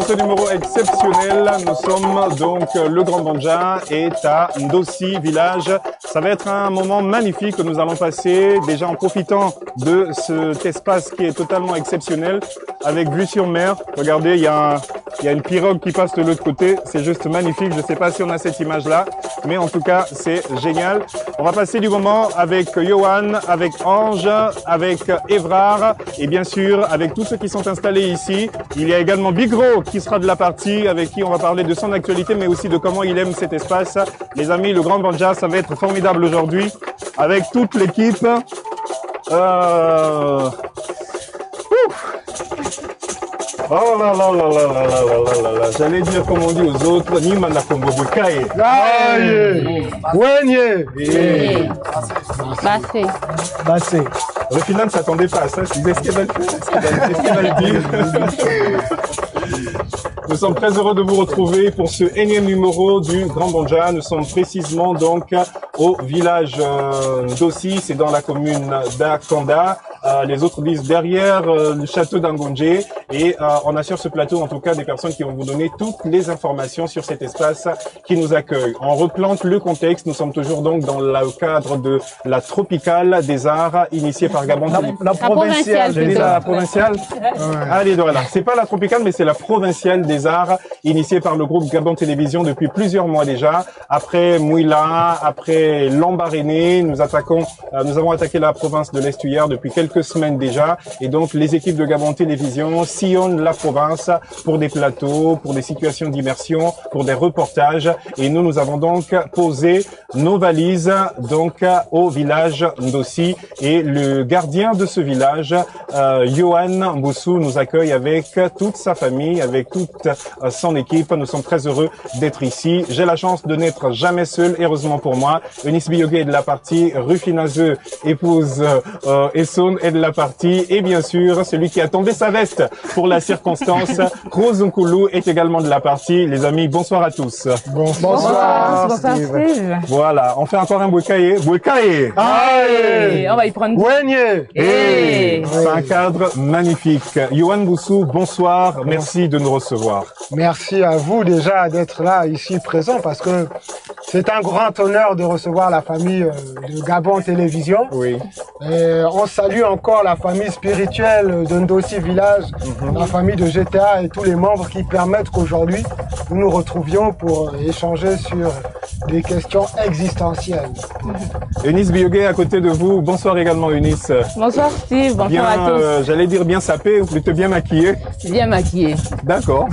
ce numéro exceptionnel. Nous sommes donc le Grand Banja est à Ndossi village. Ça va être un moment magnifique que nous allons passer, déjà en profitant de cet espace qui est totalement exceptionnel, avec vue sur mer. Regardez, il y a une pirogue qui passe de l'autre côté. C'est juste magnifique. Je ne sais pas si on a cette image-là, mais en tout cas, c'est génial. On va passer du moment avec Johan, avec Ange, avec Évrard et bien sûr avec tous ceux qui sont installés ici. Il y a également Bigro qui sera de la partie, avec qui on va parler de son actualité, mais aussi de comment il aime cet espace. Les amis, le Grand Banja, ça va être formidable aujourd'hui avec toute l'équipe. Oh là là là là là là là là, j'allais dire comme on dit aux autres, Nima na Kombo Bukaye. Aïe! Wenye! Bassé. Le final ne s'attendait pas à ça, je disais ce qu'elle va faire, qu'est-ce qu'elle va dire. Nous sommes très heureux de vous retrouver pour ce énième numéro du Grand Banja. Nous sommes précisément donc au village d'Ossi, c'est dans la commune d'Akanda. Les autres disent derrière le château d'Angonje et on a sur ce plateau en tout cas des personnes qui vont vous donner toutes les informations sur cet espace qui nous accueille. On replante le contexte, nous sommes toujours donc dans le cadre de la tropicale des arts initiée par Gabon. La provinciale. J'ai dit la provinciale. Allez, voilà. C'est pas la tropicale, mais c'est la provinciale des arts initiée par le groupe Gabon Télévision depuis plusieurs mois déjà. Après Mouila, après Lambaréné, nous avons attaqué la province de l'Estuaire depuis quelques semaines déjà. Et donc, les équipes de Gabon Télévision sillonnent la province pour des plateaux, pour des situations d'immersion, pour des reportages. Et nous avons donc posé nos valises donc au village Ndossi. Et le gardien de ce village, Johan Mboussou, nous accueille avec toute sa famille, avec toute son équipe. Nous sommes très heureux d'être ici. J'ai la chance de n'être jamais seul, heureusement pour moi. Eunice Biyogué est de la partie, Rufina Zeu, épouse Esson est de la partie, et bien sûr, celui qui a tombé sa veste pour la circonstance, Rose Nkoulou est également de la partie. Les amis, bonsoir à tous. Bonsoir. Bonsoir Steve. Voilà, on fait encore un Bouekaye. Bouekaye! Aïe! On va y prendre. Wenye! C'est un cadre magnifique. Johan Boussou, bonsoir. Merci de nous recevoir. Merci à vous déjà d'être là, ici présent, parce que c'est un grand honneur de recevoir la famille de Gabon Télévision. Oui. Et on salue encore la famille spirituelle de Ndossi Village, la famille de GTA et tous les membres qui permettent qu'aujourd'hui nous nous retrouvions pour échanger sur des questions existentielles. Eunice Biyogué à côté de vous. Bonsoir également Eunice. Bonsoir Steve, bonsoir Bien, à tous. j'allais dire bien sapé ou plutôt bien maquillé. Bien maquillée. D'accord.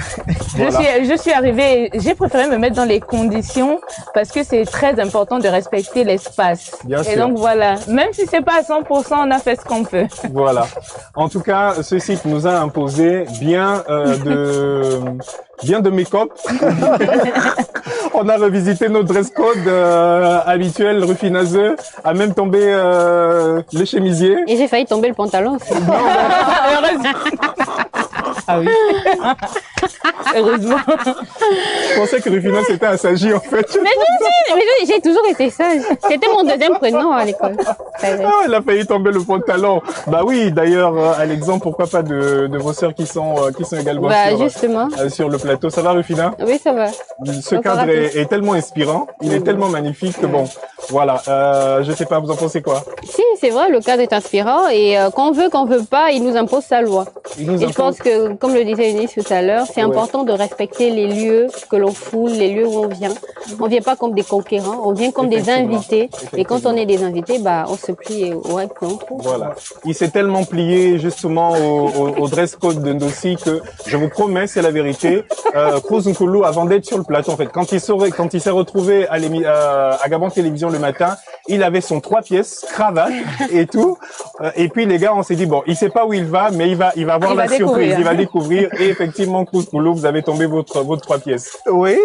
Voilà. Je suis arrivée, j'ai préféré me mettre dans les conditions parce que c'est très important de respecter l'espace. Bien Et sûr. donc voilà, même si c'est pas à 100%, on a fait ce qu'on peut. Voilà. En tout cas, ce site nous a imposé bien de make-up. On a revisité notre dress code habituel, Rufinazeux, a même tombé le chemisier. Et j'ai failli tomber le pantalon aussi. Ah oui. Heureusement. Je pensais que Rufina c'était Assagi en fait. Mais j'ai toujours été sage. C'était mon deuxième prénom à l'école. Ah, elle a failli tomber le pantalon. Bah oui, d'ailleurs, à l'exemple, pourquoi pas de vos sœurs qui sont également Justement. sur le plateau. Ça va, Rufina? Oui, ça va. Ce cadre est tellement inspirant, il est tellement magnifique que bon, voilà. Je sais pas, vous en pensez quoi? Si, c'est vrai, le cadre est inspirant et qu'on veut pas, il nous impose sa loi. Et je pense que, comme le disait Eunice tout à l'heure, c'est important de respecter les lieux que l'on foule, les lieux où on vient. On vient pas comme des conquérants, on vient comme des invités. Et quand on est des invités, bah, on se plie aux règles que l'on trouve. Voilà. Il s'est tellement plié justement au dress code de Ndossi que je vous promets, c'est la vérité. Cruz Nkulu, avant d'être sur le plateau, en fait, quand il s'est retrouvé à Gabon Télévision le matin, il avait son 3 pièces, cravate et tout. Et puis les gars, on s'est dit bon, il sait pas où il va, mais il va avoir la surprise, il va découvrir. Et effectivement, Cruz Nkulu, vous avez tombé votre 3 pièces. Oui,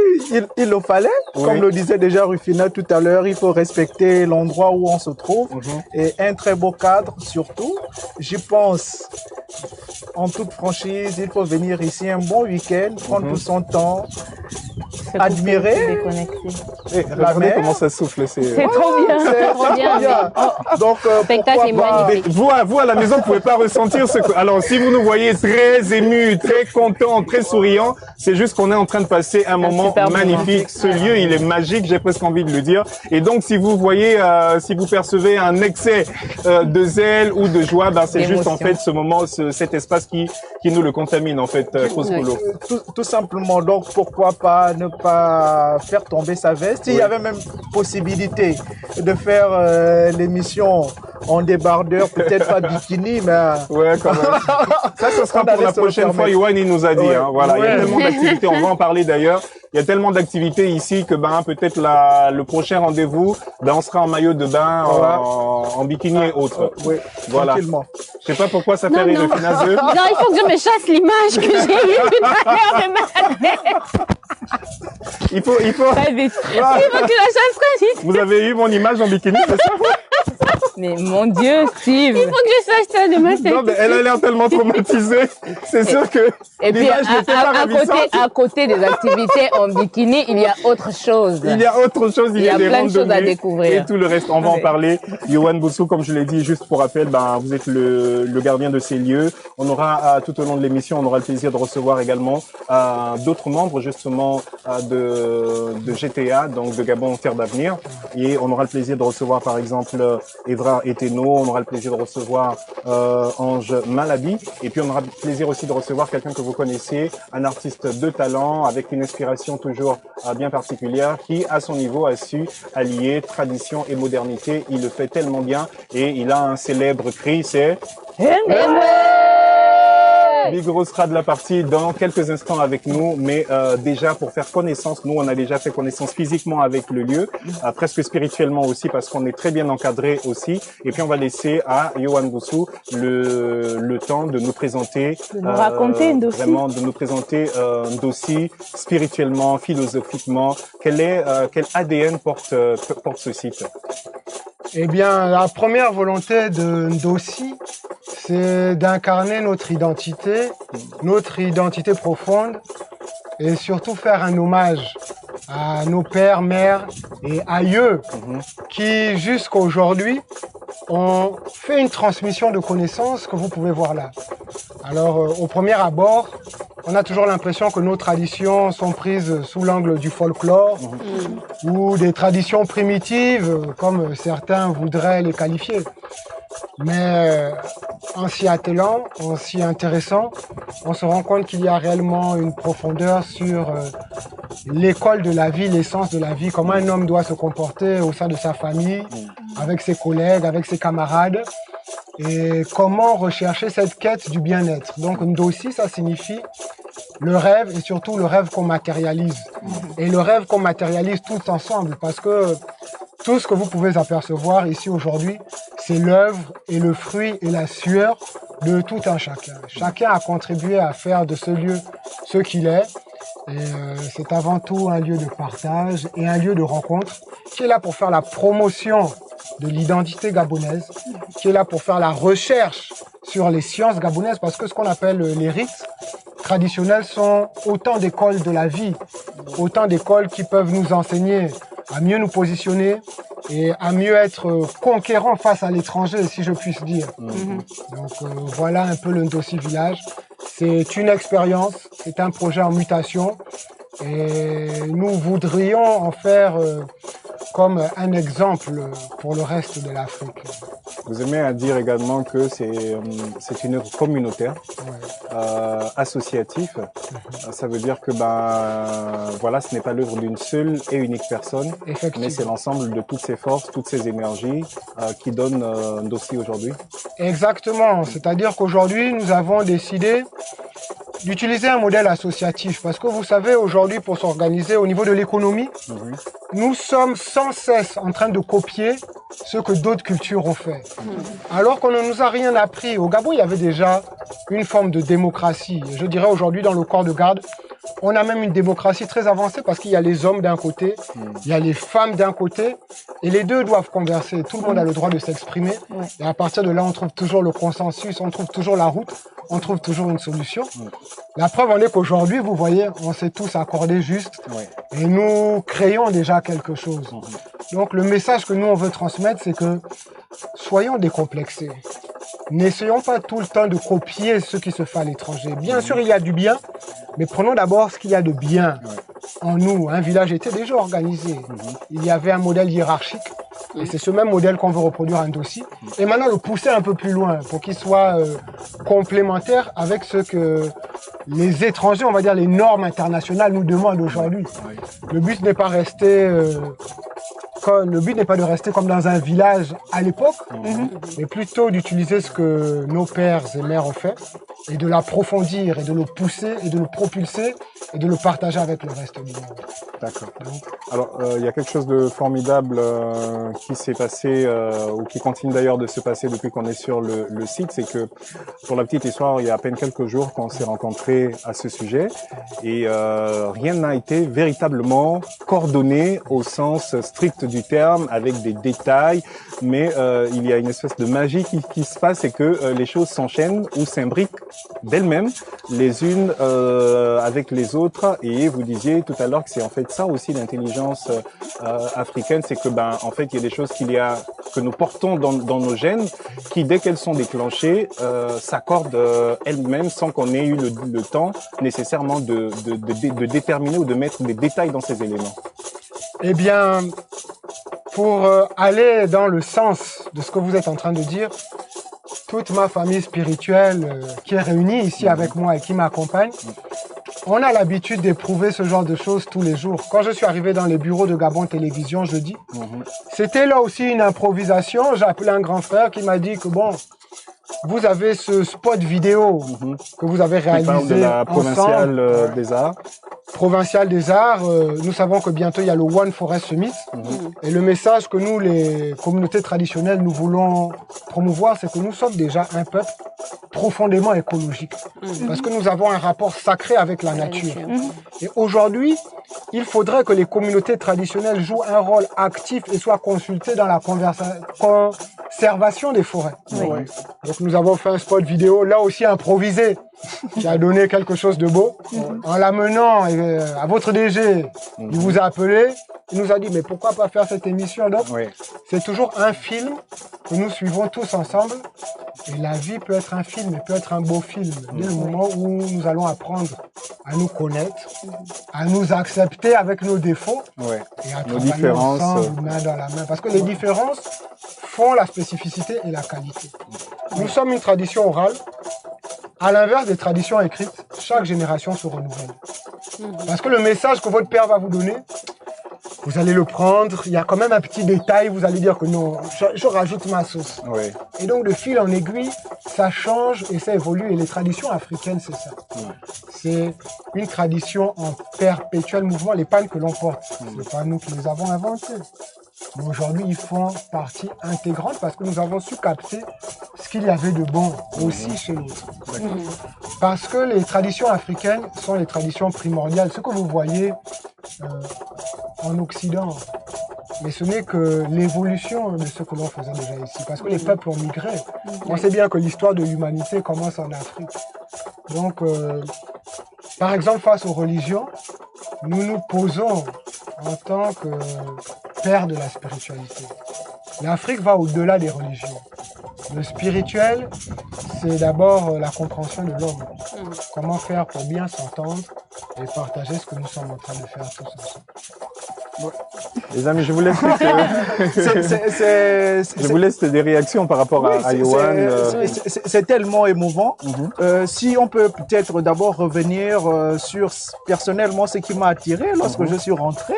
il le fallait. Oui. Comme le disait déjà Rufina tout à l'heure, il faut respecter l'endroit où on se trouve et un très beau cadre surtout. J'y pense en toute franchise, il faut venir ici un bon week-end, prendre tout son temps, admirer Regardez comment ça souffle. C'est trop bien. C'est trop bien. Donc, Le spectacle est magnifique. Vous à la maison, vous pouvez pas ressentir ce que... Alors, si vous nous voyez très émus, très contents, très souriants, c'est juste qu'on est en train de passer un moment magnifique. Ce lieu, il est magique, j'ai presque envie de le dire. Et donc, si vous voyez, si vous percevez un excès de zèle ou de joie, ben, c'est juste en fait ce moment, cet espace qui nous le contamine en fait, Prospolo. Tout simplement, donc pourquoi pas ne pas faire tomber sa veste. Il y avait même possibilité de faire l'émission en débardeur, peut-être pas bikini, mais... Ouais, quand même. Ça, ce sera pour la prochaine fois. Yoann, il nous a dit. Hein, voilà, il y a tellement d'activités. On va en parler d'ailleurs. Il y a tellement d'activités ici que ben peut-être le prochain rendez-vous, ben on sera en maillot de bain, en bikini et autres. Oui, voilà. Tranquillement. Je sais pas pourquoi ça fait rire le finazeux. Non, il faut que je me chasse l'image que j'ai eue tout à l'heure de ma tête. Il faut. Très vite. Il faut que je la chasse très vite. Vous avez eu mon image en bikini, c'est ça? Mais mon Dieu, Steve. Il faut que je sache ça de ma tête. Non, mais elle a l'air tellement traumatisée. C'est sûr que Et puis, l'image n'était pas ravissante. à côté des activités en bikini, il y a autre chose. Il y a autre chose, il y a des plein de choses à randonnées découvrir. et tout le reste. On va en parler. Yoann Boussou, comme je l'ai dit, juste pour rappel, ben, vous êtes le gardien de ces lieux. On aura, tout au long de l'émission, on aura le plaisir de recevoir également d'autres membres, justement, de GTA, donc de Gabon Terre d'Avenir. Et on aura le plaisir de recevoir, par exemple, Evra Eteno. On aura le plaisir de recevoir Ange Malabi. Et puis, on aura le plaisir aussi de recevoir quelqu'un que vous connaissez, un artiste de talent, avec une inspiration toujours bien particulière, qui, à son niveau, a su allier tradition et modernité. Il le fait tellement bien et il a un célèbre cri, c'est... Bigoro sera de la partie dans quelques instants avec nous, mais déjà pour faire connaissance, nous on a déjà fait connaissance physiquement avec le lieu, presque spirituellement aussi parce qu'on est très bien encadré aussi. Et puis on va laisser à Yoann Boussou le temps de nous présenter, de nous raconter Ndossi. Vraiment de nous présenter Ndossi spirituellement, philosophiquement. Quel ADN porte ce site? Eh bien, la première volonté de Ndossi, c'est d'incarner notre identité profonde, et surtout faire un hommage à nos pères, mères et aïeux qui, jusqu'à aujourd'hui, ont fait une transmission de connaissances que vous pouvez voir là. Alors, au premier abord, on a toujours l'impression que nos traditions sont prises sous l'angle du folklore ou des traditions primitives, comme certains voudraient les qualifier. Mais en s'y attelant, en s'y intéressant, on se rend compte qu'il y a réellement une profondeur sur l'école de la vie, l'essence de la vie, comment un homme doit se comporter au sein de sa famille, avec ses collègues, avec ses camarades, et comment rechercher cette quête du bien-être. Donc Ndossi, ça signifie le rêve et surtout le rêve qu'on matérialise. Et le rêve qu'on matérialise tous ensemble, parce que tout ce que vous pouvez apercevoir ici aujourd'hui, c'est l'œuvre et le fruit et la sueur de tout un chacun. Chacun a contribué à faire de ce lieu ce qu'il est. Et c'est avant tout un lieu de partage et un lieu de rencontre qui est là pour faire la promotion de l'identité gabonaise, qui est là pour faire la recherche sur les sciences gabonaises, parce que ce qu'on appelle les rites traditionnels sont autant d'écoles de la vie, autant d'écoles qui peuvent nous enseigner à mieux nous positionner et à mieux être conquérants face à l'étranger, si je puisse dire. Donc voilà un peu le Ndossi Village. C'est une expérience, c'est un projet en mutation et nous voudrions en faire comme un exemple pour le reste de l'Afrique. Vous aimez à dire également que c'est une œuvre communautaire, associative. Ça veut dire que voilà, ce n'est pas l'œuvre d'une seule et unique personne, mais c'est l'ensemble de toutes ces forces, toutes ces énergies qui donnent Ndossi aujourd'hui. Exactement. C'est-à-dire qu'aujourd'hui, nous avons décidé d'utiliser un modèle associatif parce que vous savez, aujourd'hui, pour s'organiser au niveau de l'économie, nous sommes sans cesse en train de copier ce que d'autres cultures ont fait. Alors qu'on ne nous a rien appris. Au Gabon, il y avait déjà une forme de démocratie. Je dirais aujourd'hui, dans le corps de garde, on a même une démocratie très avancée parce qu'il y a les hommes d'un côté, il y a les femmes d'un côté, et les deux doivent converser. Tout le monde a le droit de s'exprimer. Et à partir de là, on trouve toujours le consensus, on trouve toujours la route on trouve toujours une solution. La preuve en est qu'aujourd'hui, vous voyez, on s'est tous accordés juste et nous créons déjà quelque chose. Donc le message que nous, on veut transmettre, c'est que soyons décomplexés. N'essayons pas tout le temps de copier ce qui se fait à l'étranger. Bien sûr, il y a du bien, mais prenons d'abord ce qu'il y a de bien en nous. Un village était déjà organisé. Il y avait un modèle hiérarchique. Et c'est ce même modèle qu'on veut reproduire en Ndossi. Et maintenant, le pousser un peu plus loin pour qu'il soit complémentaire avec ce que les étrangers, on va dire les normes internationales, nous demandent aujourd'hui. Le but n'est pas de rester comme dans un village à l'époque, mais plutôt d'utiliser ce que nos pères et mères ont fait et de l'approfondir et de le pousser et de le propulser et de le partager avec le reste du monde. D'accord. Alors, il y a quelque chose de formidable qui s'est passé ou qui continue d'ailleurs de se passer depuis qu'on est sur le site, c'est que pour la petite histoire, il y a à peine quelques jours qu'on s'est rencontrés à ce sujet et rien n'a été véritablement coordonné au sens strict du terme avec des détails, mais il y a une espèce de magie qui se passe et que les choses s'enchaînent ou s'imbriquent d'elles-mêmes les unes avec les autres. Et vous disiez tout à l'heure que c'est en fait ça aussi l'intelligence africaine, c'est que en fait il y a des choses que nous portons dans nos gènes qui dès qu'elles sont déclenchées s'accordent elles-mêmes sans qu'on ait eu le temps nécessairement de déterminer ou de mettre des détails dans ces éléments. Eh bien, pour aller dans le sens de ce que vous êtes en train de dire, toute ma famille spirituelle qui est réunie ici avec moi et qui m'accompagne, on a l'habitude d'éprouver ce genre de choses tous les jours. Quand je suis arrivé dans les bureaux de Gabon Télévision jeudi, c'était là aussi une improvisation. J'ai appelé un grand frère qui m'a dit que bon, vous avez ce spot vidéo que vous avez réalisé ensemble. De la provinciale des arts. Provinciale des arts. Nous savons que bientôt il y a le One Forest Summit. Et le message que nous, les communautés traditionnelles, nous voulons promouvoir, c'est que nous sommes déjà un peuple profondément écologique. Parce que nous avons un rapport sacré avec la nature. Et aujourd'hui, il faudrait que les communautés traditionnelles jouent un rôle actif et soient consultées dans la conservation des forêts. Donc nous avons fait un spot vidéo, là aussi improvisé, qui a donné quelque chose de beau. En l'amenant à votre DG, il vous a appelé, il nous a dit mais pourquoi pas faire cette émission. Donc c'est toujours un film que nous suivons tous ensemble. Et la vie peut être un film, et peut être un beau film. Dès le moment où nous allons apprendre à nous connaître, à nous accepter avec nos défauts, et à travailler ensemble, main dans la main. Parce que les différences font la spécificité et la qualité. Nous sommes une tradition orale. À l'inverse des traditions écrites, chaque génération se renouvelle. Parce que le message que votre père va vous donner, vous allez le prendre, il y a quand même un petit détail, vous allez dire que non, je rajoute ma sauce. Et donc de fil en aiguille, ça change et ça évolue. Et les traditions africaines, c'est ça. C'est une tradition en perpétuel mouvement. Les pannes que l'on porte, c'est pas nous qui les avons inventées. Mais aujourd'hui, ils font partie intégrante parce que nous avons su capter ce qu'il y avait de bon aussi chez l'autre. Parce que les traditions africaines sont les traditions primordiales. Ce que vous voyez en Occident, mais ce n'est que l'évolution de ce que l'on faisait déjà ici. Parce que les peuples ont migré. On sait bien que l'histoire de l'humanité commence en Afrique. Donc, par exemple, face aux religions, nous nous posons en tant que père de la spiritualité. L'Afrique va au-delà des religions. Le spirituel, c'est d'abord la compréhension de l'homme. Comment faire pour bien s'entendre et partager ce que nous sommes en train de faire tous ensemble. Les amis, je vous laisse je vous laisse des réactions par rapport à Yohan. C'est tellement émouvant. Si on peut peut-être d'abord revenir sur personnellement ce qui m'a attiré lorsque je suis rentré.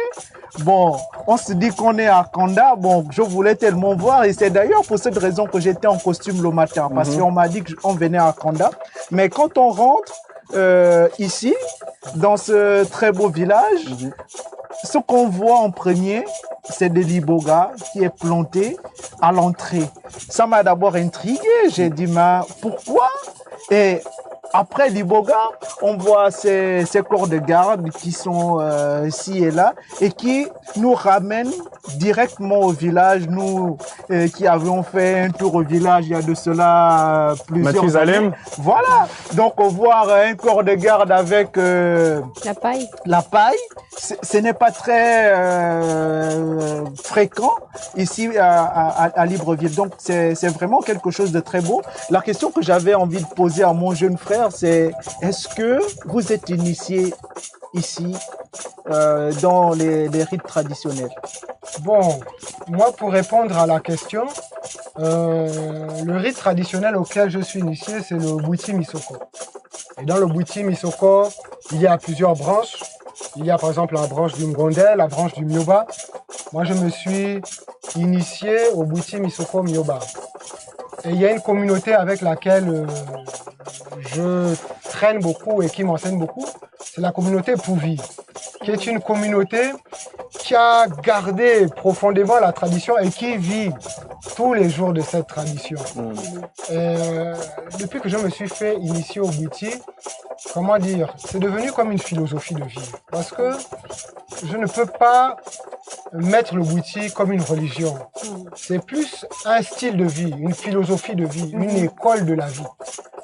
Bon, on se dit qu'on est à Kanda. Bon, je voulais tellement voir et c'est d'ailleurs pour cette raison que j'étais en costume le matin parce qu'on m'a dit qu'on venait à Kanda. Mais quand on rentre ici, dans ce très beau village, ce qu'on voit en premier, c'est de l'iboga qui est planté à l'entrée. Ça m'a d'abord intrigué. J'ai dit, mais pourquoi? Et après l'Iboga, on voit ces corps de garde qui sont ci et là et qui nous ramènent directement au village. Nous qui avions fait un tour au village il y a de cela plusieurs années. Voilà, donc voir un corps de garde avec la paille, ce n'est pas très fréquent ici à Libreville. Donc c'est vraiment quelque chose de très beau. La question que j'avais envie de poser à mon jeune frère, c'est est-ce que vous êtes initié ici dans les rites traditionnels? Bon, moi pour répondre à la question, le rite traditionnel auquel je suis initié, c'est le Bwiti Misoko. Et dans le Bwiti Misoko, il y a plusieurs branches. Il y a par exemple la branche du Mgonde, la branche du Myoba. Moi je me suis initié au Bwiti Misoko Myoba. Et il y a une communauté avec laquelle je traîne beaucoup et qui m'enseigne beaucoup, c'est la communauté Pouvi, qui est une communauté qui a gardé profondément la tradition et qui vit tous les jours de cette tradition. Et depuis que je me suis fait initier au Bwiti, comment dire, c'est devenu comme une philosophie de vie. Parce que je ne peux pas mettre le Bwiti comme une religion. C'est plus un style de vie, une philosophie de vie, une école de la vie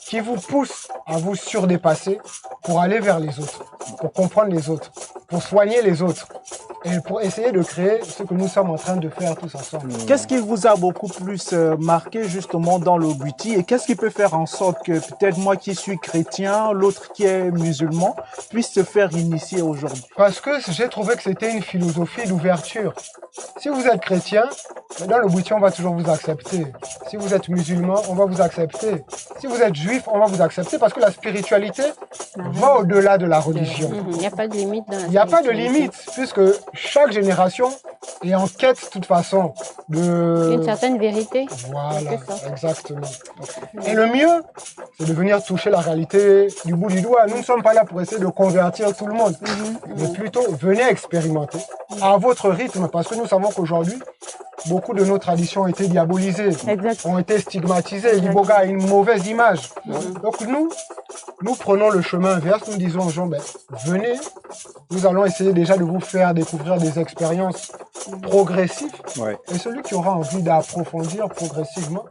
qui vous pousse à vous surdépasser pour aller vers les autres, pour comprendre les autres, pour soigner les autres et pour essayer de créer ce que nous sommes en train de faire tous ensemble. Qu'est-ce qui vous a beaucoup plus marqué justement dans le Bwiti et qu'est-ce qui peut faire en sorte que peut-être moi qui suis chrétien, l'autre qui est musulman, puisse se faire initier aujourd'hui? Parce que j'ai trouvé que c'était une philosophie d'ouverture. Si vous êtes chrétien, dans le Bwiti, on va toujours vous accepter. Si vous êtes musulman, on va vous accepter. Si vous êtes juif, on va vous accepter parce que la spiritualité va au-delà de la religion. Il n'y a pas de limite dans la Il n'y a pas de limite, puisque chaque génération est en quête, de toute façon, une certaine vérité. Voilà, exactement. Et le mieux, c'est de venir toucher la réalité du bout du doigt. Nous ne sommes pas là pour essayer de convertir tout le monde, mais plutôt venez expérimenter à votre rythme, parce que nous savons qu'aujourd'hui, beaucoup de nos traditions ont été diabolisées, ont été stigmatisées. L'Iboga a une mauvaise image. Donc nous prenons le chemin inverse, nous disons aux gens, ben, venez, nous allons essayer déjà de vous faire découvrir des expériences progressives. Et celui qui aura envie d'approfondir progressivement,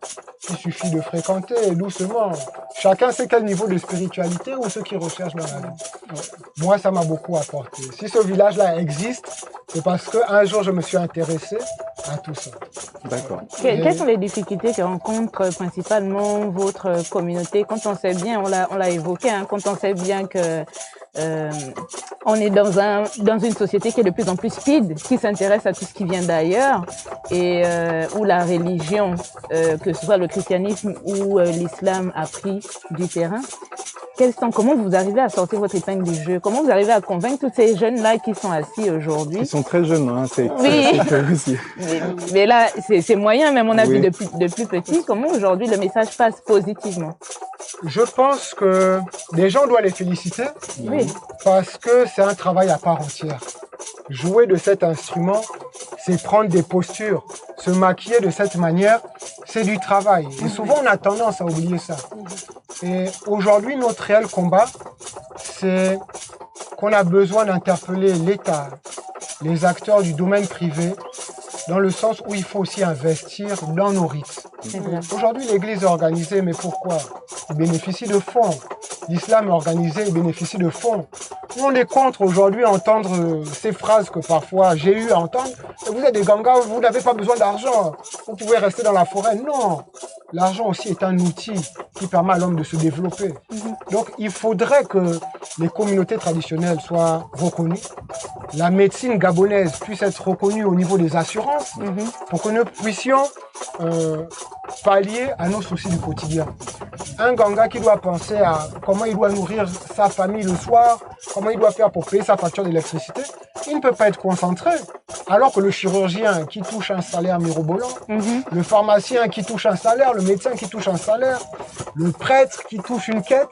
il suffit de fréquenter doucement. Chacun sait quel niveau de spiritualité ou ce qu'il recherche dans la vie. Moi, ça m'a beaucoup apporté. Si ce village-là existe, c'est parce qu'un jour, je me suis intéressé à tout ça. D'accord. Quelles sont les difficultés que rencontre principalement votre communauté quand on sait bien, on l'a évoqué, hein, quand on sait bien que on est dans une société qui est de plus en plus speed, qui s'intéresse à tout ce qui vient d'ailleurs et où la religion, que ce soit le christianisme ou l'islam, a pris du terrain. Comment vous arrivez à sortir votre épingle du jeu? Comment vous arrivez à convaincre tous ces jeunes-là qui sont assis aujourd'hui? Ils sont très jeunes, hein, c'est aussi. Mais là, c'est moyen, même on a vu de plus petit. Comment aujourd'hui le message passe positivement? Je pense que les gens doivent les féliciter parce que c'est un travail à part entière. Jouer de cet instrument, c'est prendre des postures. Se maquiller de cette manière, c'est du travail. Et souvent, on a tendance à oublier ça. Et aujourd'hui, notre réel combat, c'est qu'on a besoin d'interpeller l'État, les acteurs du domaine privé, dans le sens où il faut aussi investir dans nos rites. Aujourd'hui, l'Église est organisée, mais pourquoi? Il bénéficie de fonds. L'islam est organisé, il bénéficie de fonds. Nous, on est contre aujourd'hui entendre ces phrases que parfois j'ai eu à entendre. Vous êtes des gangas, vous n'avez pas besoin d'argent. Vous pouvez rester dans la forêt. Non. L'argent aussi est un outil qui permet à l'homme de se développer. Donc, il faudrait que les communautés traditionnelles soient reconnues. La médecine gabonaise puisse être reconnue au niveau des assurances pour que nous puissions pallier à nos soucis du quotidien. Un ganga qui doit penser à comment il doit nourrir sa famille le soir, comment il doit faire pour payer sa facture d'électricité, il ne peut pas être concentré. Alors que le chirurgien qui touche un salaire mirobolant, le pharmacien qui touche un salaire, le médecin qui touche un salaire, le prêtre qui touche une quête,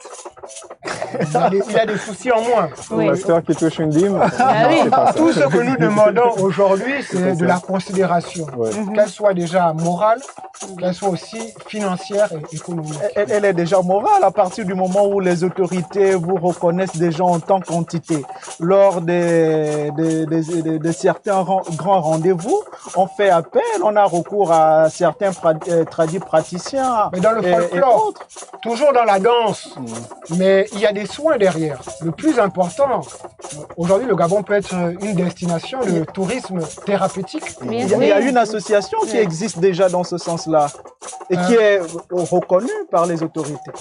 il a des soucis en moins. Oui. Le pasteur qui touche une dîme. Ah oui. c'est pas ça. Tout ce que nous demandons aujourd'hui, c'est de la considération, Ouais. qu'elle soit déjà morale, qu'elle soit aussi financière et économique. Elle est déjà morale à partir du moment où les autorités vous reconnaissent déjà en tant qu'entité. Lors de certains grands rendez-vous, on fait appel, on a recours à certains praticiens. Mais dans le folklore, toujours dans la danse, mais il y a des soins derrière. Le plus important, aujourd'hui, le Gabon peut être une destination de tourisme thérapeutique. Bien Il y a sûr. une association qui existe déjà dans ce sens-là et qui est reconnue par les autorités.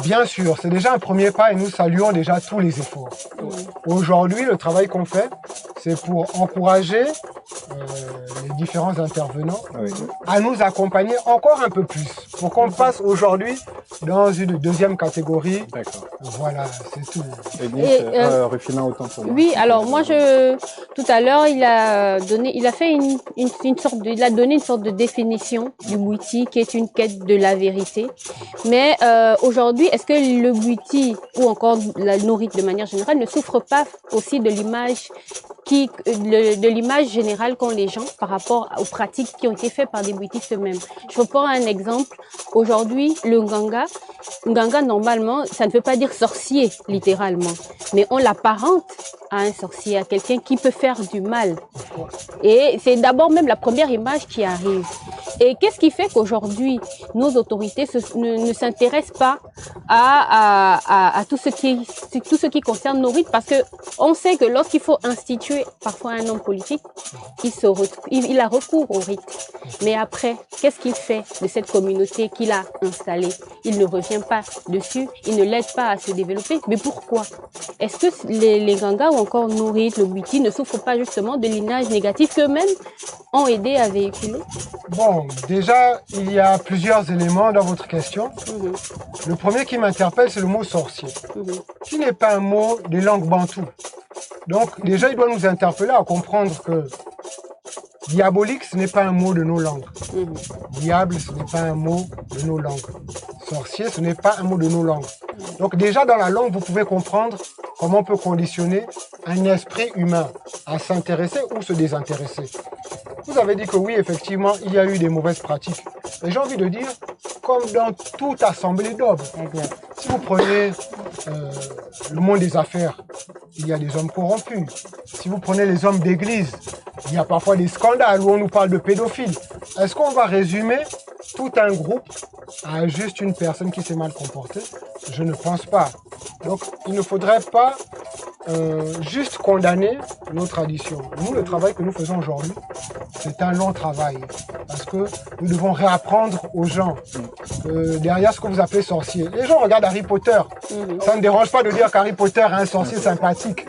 Bien sûr, c'est déjà un premier pas et nous saluons déjà tous les efforts. Aujourd'hui, le travail qu'on fait, c'est pour encourager les différents intervenants Oui. à nous accompagner encore un peu plus, pour qu'on passe aujourd'hui dans une deuxième catégorie. D'accord. Voilà, c'est tout. Rufina, autant pour moi. Oui, alors moi tout à l'heure il a donné une sorte de définition du Bwiti qui est une quête de la vérité. Mais aujourd'hui, est-ce que le Bwiti ou encore la Nourite de manière générale ne souffre pas aussi de l'image de l'image générale qu'ont les gens par rapport aux pratiques qui ont été faites par des Bwitis eux-mêmes? Je vous prends un exemple. Aujourd'hui, le Nganga, normalement, ça ne veut pas dire sorcier, littéralement. Mais on l'apparente à un sorcier, à quelqu'un qui peut faire du mal. Et c'est d'abord même la première image qui arrive. Et qu'est-ce qui fait qu'aujourd'hui, nos autorités ne s'intéressent pas à tout ce qui concerne nos rites? Parce que on sait que lorsqu'il faut instituer parfois un homme politique, il a recours aux rites. Mais après, qu'est-ce qu'il fait de cette communauté qu'il a installée? Il ne revient pas dessus, il ne l'aide pas à se développer. Mais pourquoi? Est-ce que les Gangas ou encore nos rites, le Bwiti, ne souffrent pas justement de l'image négative qu'eux-mêmes ont aidé à véhiculer? Bon, déjà, il y a plusieurs éléments dans votre question. Le premier qui m'interpelle, c'est le mot sorcier, qui n'est pas un mot des langues bantoues. Donc, déjà, il doit nous interpeller à comprendre que diabolique, ce n'est pas un mot de nos langues. Diable, ce n'est pas un mot de nos langues. Sorcier, ce n'est pas un mot de nos langues. Donc déjà, dans la langue, vous pouvez comprendre comment on peut conditionner un esprit humain à s'intéresser ou se désintéresser. Vous avez dit que oui, effectivement, il y a eu des mauvaises pratiques. Et j'ai envie de dire, comme dans toute assemblée d'hommes, si vous prenez le monde des affaires, il y a des hommes corrompus. Si vous prenez les hommes d'église, il y a parfois des scandales où on nous parle de pédophiles. Est-ce qu'on va résumer tout un groupe à juste une personne qui s'est mal comportée? Je ne pense pas. Donc, il ne faudrait pas juste condamner nos traditions. Nous, le travail que nous faisons aujourd'hui, c'est un long travail. Parce que nous devons réapprendre aux gens derrière ce que vous appelez sorcier. Les gens regardent Harry Potter. Ça ne dérange pas de dire qu'Harry Potter est un sorcier sympathique.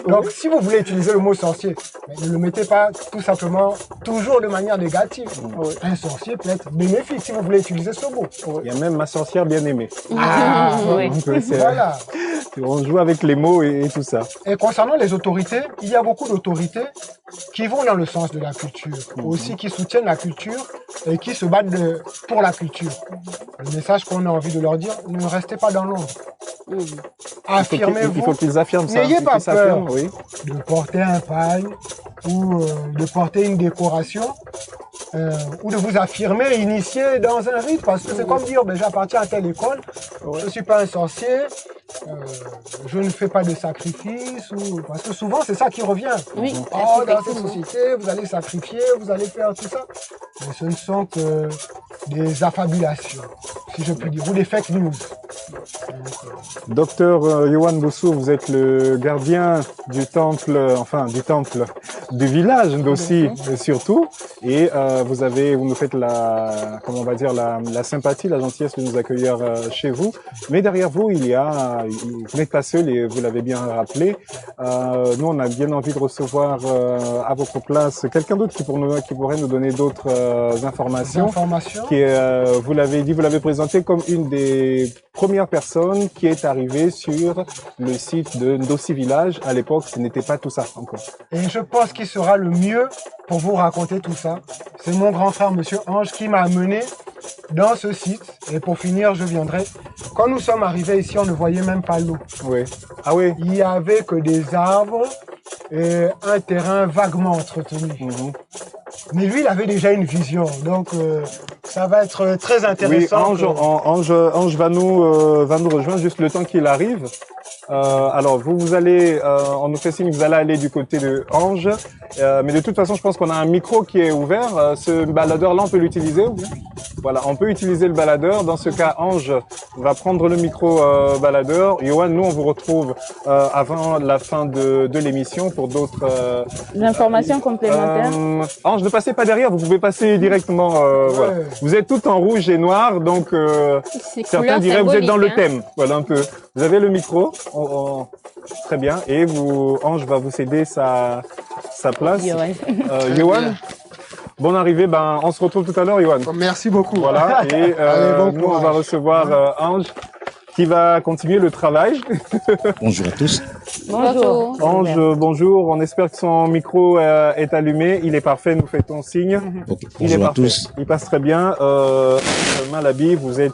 Donc, si vous voulez utiliser le mot sorcier, ne le mettez pas tout simplement toujours de manière négative. Un sorcier peut être bénéfique si vous voulez utiliser ce mot. Il y a même ma sorcière bien-aimée. Ah, Oui. Donc, voilà. on joue avec les mots et tout ça. Et concernant les autorités, il y a beaucoup d'autorités qui vont dans le sens de la culture, aussi qui soutiennent la culture et qui se battent pour la culture. Le message qu'on a envie de leur dire, ne restez pas dans l'ombre. Il Affirmez-vous. faut qu'ils affirment ça. N'ayez pas Qu'ils s'affirment, peur oui. de porter un pagne ou de porter une décoration ou de vous affirmer initié dans un rite, parce que c'est comme dire, j'appartiens à telle école, je ne suis pas un sorcier, je ne fais pas de sacrifice, parce que souvent c'est ça qui revient. Oui, Oh, dans cette effectivement. société, vous allez sacrifier, vous allez faire tout ça. Mais ce ne sont que des affabulations, si je puis dire, ou des fake news. Docteur Yohan Boussou, vous êtes le gardien du temple, du village d'Ossi surtout, et vous nous faites la sympathie, la gentillesse de nous accueillir chez vous. Mais derrière vous, vous n'êtes pas seul et vous l'avez bien rappelé. Nous, on a bien envie de recevoir à votre place quelqu'un d'autre qui pourrait nous donner d'autres informations. Informations. Qui est, vous l'avez dit, vous l'avez présenté comme une des première personne qui est arrivée sur le site de Ndossi Village. À l'époque, ce n'était pas tout ça encore. Et je pense qu'il sera le mieux pour vous raconter tout ça. C'est mon grand frère, Monsieur Ange, qui m'a amené dans ce site. Et pour finir, je viendrai. Quand nous sommes arrivés ici, on ne voyait même pas l'eau. Oui. Ah oui. Il n'y avait que des arbres et un terrain vaguement entretenu. Mais lui, il avait déjà une vision. Donc, ça va être très intéressant. Oui, Ange va nous rejoindre juste le temps qu'il arrive. Alors, vous allez, on nous fait signe que vous allez aller du côté de Ange. Mais de toute façon, je pense qu'on a un micro qui est ouvert. Ce baladeur-là, on peut l'utiliser ou bien? Voilà, on peut utiliser le baladeur. Dans ce cas, Ange va prendre le micro baladeur. Yohan, nous, on vous retrouve avant la fin de l'émission pour d'autres informations complémentaires. Ange, ne passez pas derrière, vous pouvez passer directement. Voilà. Vous êtes tout en rouge et noir, donc certains diraient que vous êtes dans le thème. Voilà un peu. Vous avez le micro. Très bien. Et vous, Ange va vous céder sa place. Yohan. Bonne arrivée, on se retrouve tout à l'heure, Yohan. Merci beaucoup. Voilà, et nous, on va recevoir Ange qui va continuer le travail. Bonjour à tous. Bonjour. Ange, bonjour. On espère que son micro est allumé. Il est parfait, nous fait ton signe. Okay. Il est Bonjour à parfait. tous. Il passe très bien. Malabi, vous êtes